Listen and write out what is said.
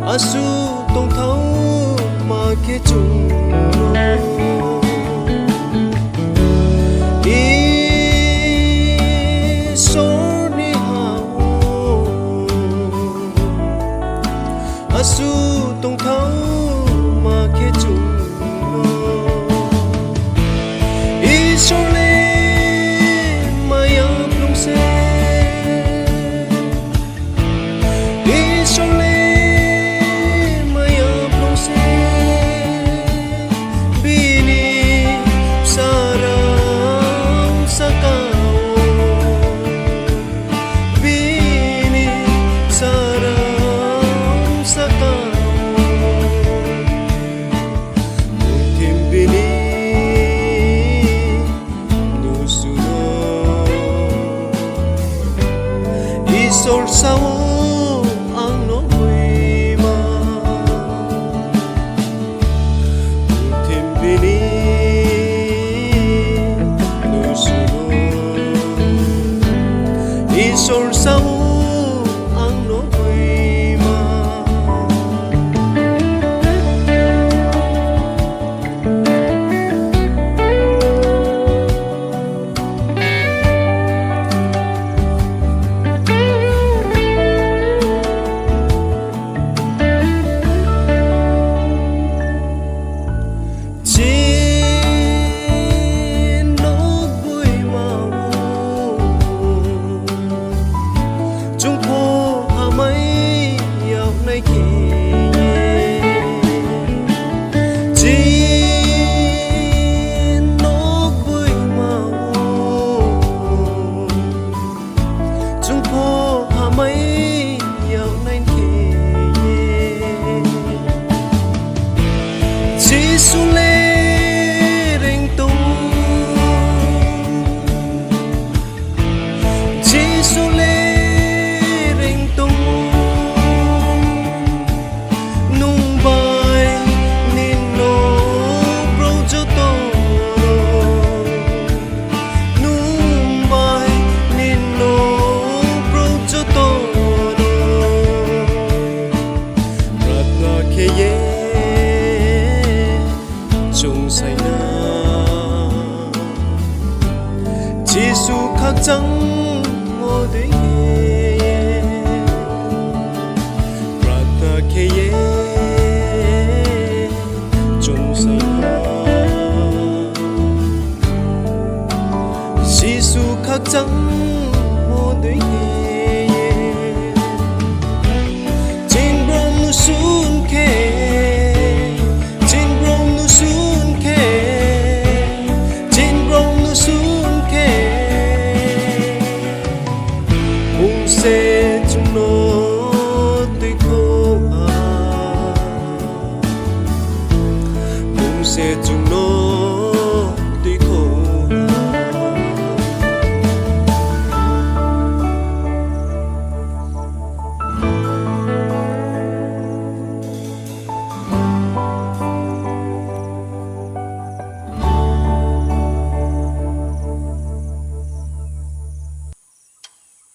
Asu tông thấu mà kết chung đi số đi hào Asu tông thấu mà kết chung đi số lên mà áp lung xe đi số lên Sol sao ang no'y ma Tim bini nusunod Isol sao ang no'y ma Giêsu khắc chẳng ngô đấy Prata keye chung say na Giêsu khắc chẳng ngô đấy Trên bông nu sun khe Trên bông nu sun khe Trên bông nu sun sẽ chung nó tới khô à cũng sẽ chung